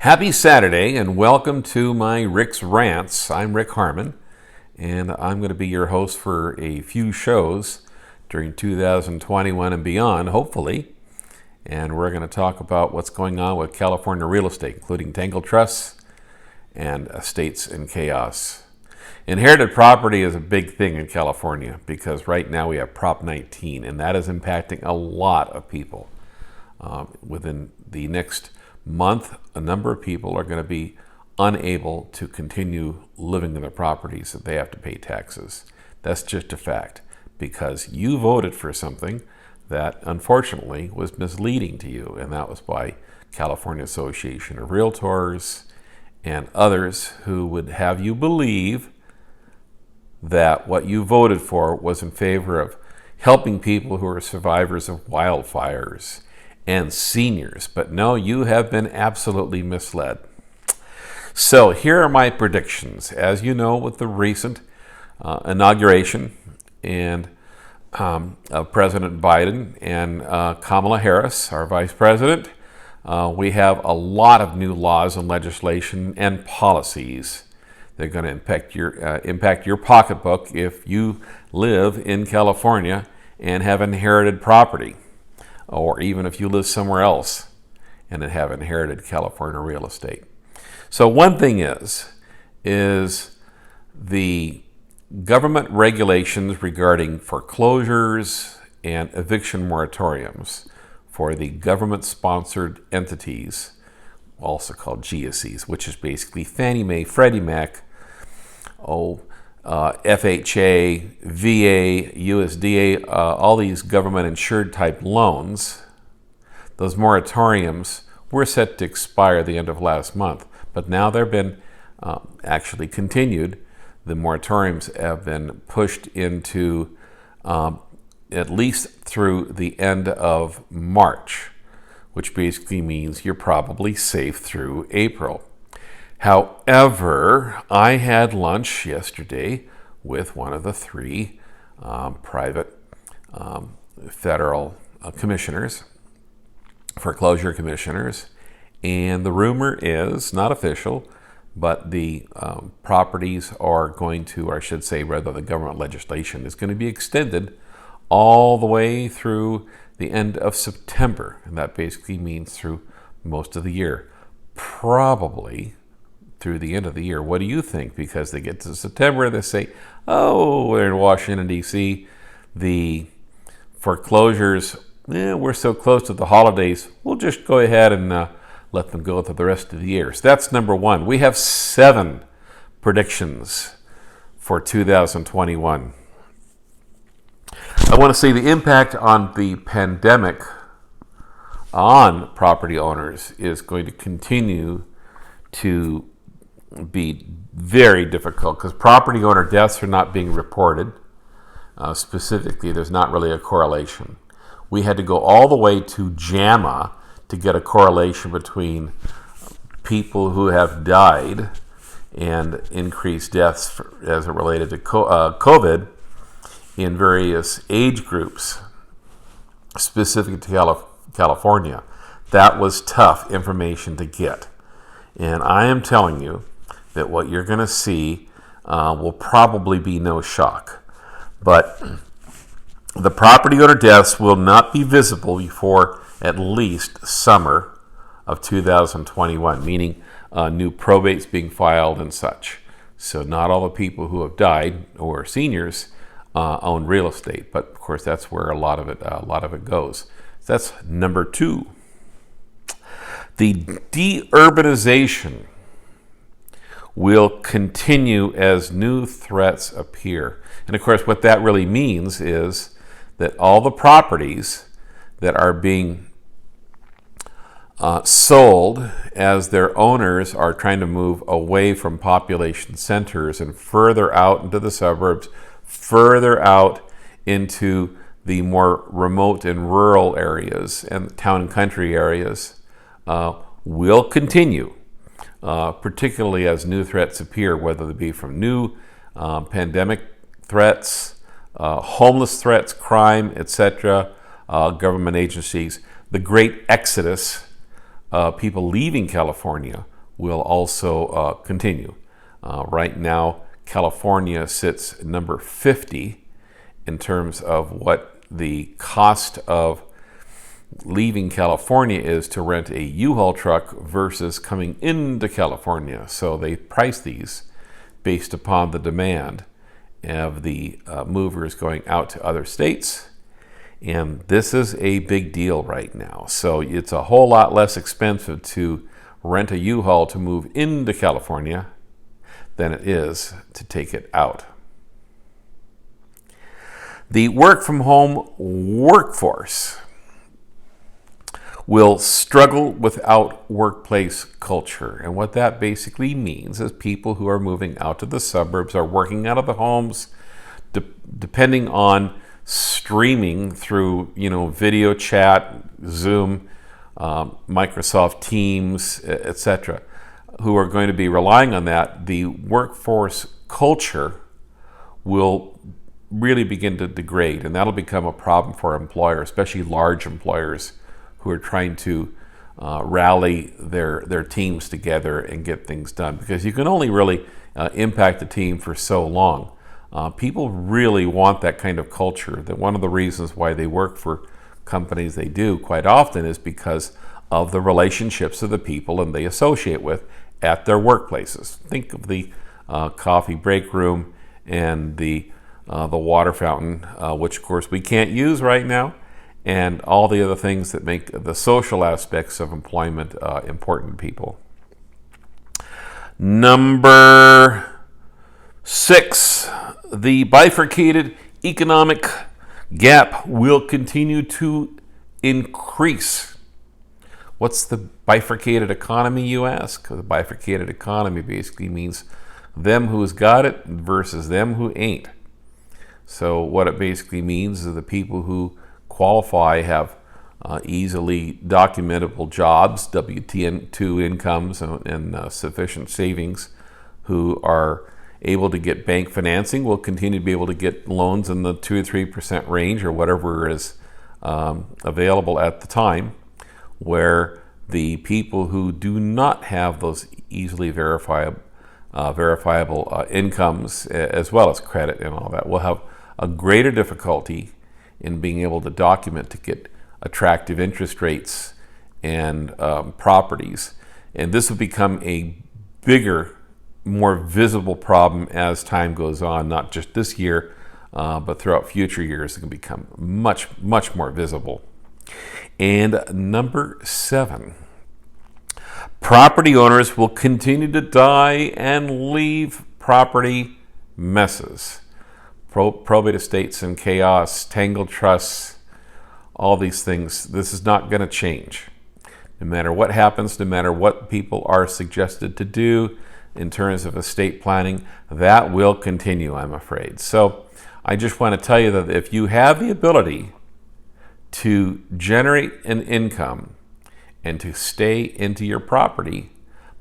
Happy Saturday and welcome to my Rick's Rants. I'm Rick Harmon and I'm going to be your host for a few shows during 2021 and beyond, hopefully. And we're going to talk about what's going on with California real estate, including tangled trusts and estates in chaos. Inherited property is a big thing in California because right now we have Prop 19 and that is impacting a lot of people. Within the next month, a number of people are going to be unable to continue living in their properties that they have to pay taxes. That's just a fact because you voted for something that unfortunately was misleading to you, and that was by California Association of Realtors and others who would have you believe that what you voted for was in favor of helping people who are survivors of wildfires and seniors. But no, you have been absolutely misled. So here are my predictions. As you know, with the recent inauguration of President Biden and Kamala Harris, our vice president, we have a lot of new laws and legislation and policies that are going to impact your pocketbook if you live in California and have inherited property, or even if you live somewhere else and have inherited California real estate. So one thing is the government regulations regarding foreclosures and eviction moratoriums for the government-sponsored entities, also called GSEs, which is basically Fannie Mae, Freddie Mac, FHA, VA, USDA, all these government-insured type loans. Those moratoriums were set to expire at the end of last month, but now they've been actually continued. The moratoriums have been pushed into at least through the end of March, which basically means you're probably safe through April. However, I had lunch yesterday with one of the three private federal commissioners, foreclosure commissioners, and the rumor is, not official, but the properties are going to, or I should say rather the government legislation is going to be extended all the way through the end of September. And that basically means through most of the year. Probably through the end of the year. What do you think? Because they get to September, they say, oh, we're in Washington, D.C., the foreclosures, we're so close to the holidays, we'll just go ahead and let them go through the rest of the year. So that's number one. We have 7 predictions for 2021. I want to say the impact on the pandemic on property owners is going to continue to be very difficult because property owner deaths are not being reported. Specifically, there's not really a correlation. We had to go all the way to JAMA to get a correlation between people who have died and increased deaths as it related to COVID in various age groups, specific to California. That was tough information to get. And I am telling you that what you're going to see will probably be no shock. But the property owner deaths will not be visible before at least summer of 2021, meaning new probates being filed and such. So not all the people who have died or seniors own real estate, but of course that's where a lot of it goes. So that's number 2. The deurbanization will continue as new threats appear. And of course what that really means is that all the properties that are being sold as their owners are trying to move away from population centers and further out into the suburbs, further out into the more remote and rural areas and town and country areas will continue, particularly as new threats appear, whether they be from new pandemic threats, homeless threats, crime, etc., government agencies. The great exodus, people leaving California will also continue. Right now, California sits at number 50 in terms of what the cost of leaving California is to rent a U-Haul truck versus coming into California. So they price these based upon the demand of the movers going out to other states. And this is a big deal right now. So it's a whole lot less expensive to rent a U-Haul to move into California than it is to take it out. The work from home workforce will struggle without workplace culture. And what that basically means is people who are moving out to the suburbs are working out of the homes, depending on streaming through, video chat, Zoom, Microsoft Teams, etc., who are going to be relying on that. The workforce culture will really begin to degrade, and that'll become a problem for employers, especially large employers who are trying to rally their teams together and get things done, because you can only really impact the team for so long. People really want that kind of culture. That one of the reasons why they work for companies they do quite often is because of the relationships of the people and they associate with at their workplaces. Think of the coffee break room and the water fountain, which of course we can't use right now, and all the other things that make the social aspects of employment important to people. Number 6, the bifurcated economic gap will continue to increase. What's the bifurcated economy, you ask? The bifurcated economy basically means them who's got it versus them who ain't. So what it basically means is the people who qualify have easily documentable jobs, W-2 incomes, and sufficient savings, who are able to get bank financing will continue to be able to get loans in the 2 or 3% range or whatever is available at the time, where the people who do not have those easily verifiable incomes, as well as credit and all that, will have a greater difficulty in being able to document to get attractive interest rates and properties. And this will become a bigger, more visible problem as time goes on, not just this year, but throughout future years. It can become much, much more visible. And number 7, property owners will continue to die and leave property messes. Probate estates and chaos, tangled trusts, all these things. This is not going to change. No matter what happens, no matter what people are suggested to do in terms of estate planning, that will continue, I'm afraid. So I just want to tell you that if you have the ability to generate an income and to stay into your property,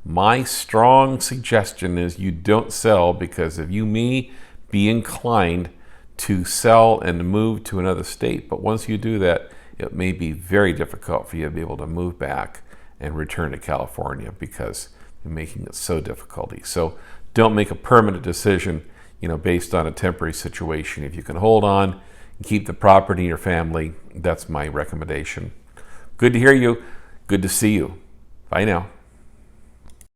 my strong suggestion is you don't sell, because if you may be inclined to sell and move to another state, but once you do that, it may be very difficult for you to be able to move back and return to California, because you're making it so difficult. So don't make a permanent decision, based on a temporary situation. If you can hold on and keep the property in your family, that's my recommendation. Good to hear you. Good to see you. Bye now.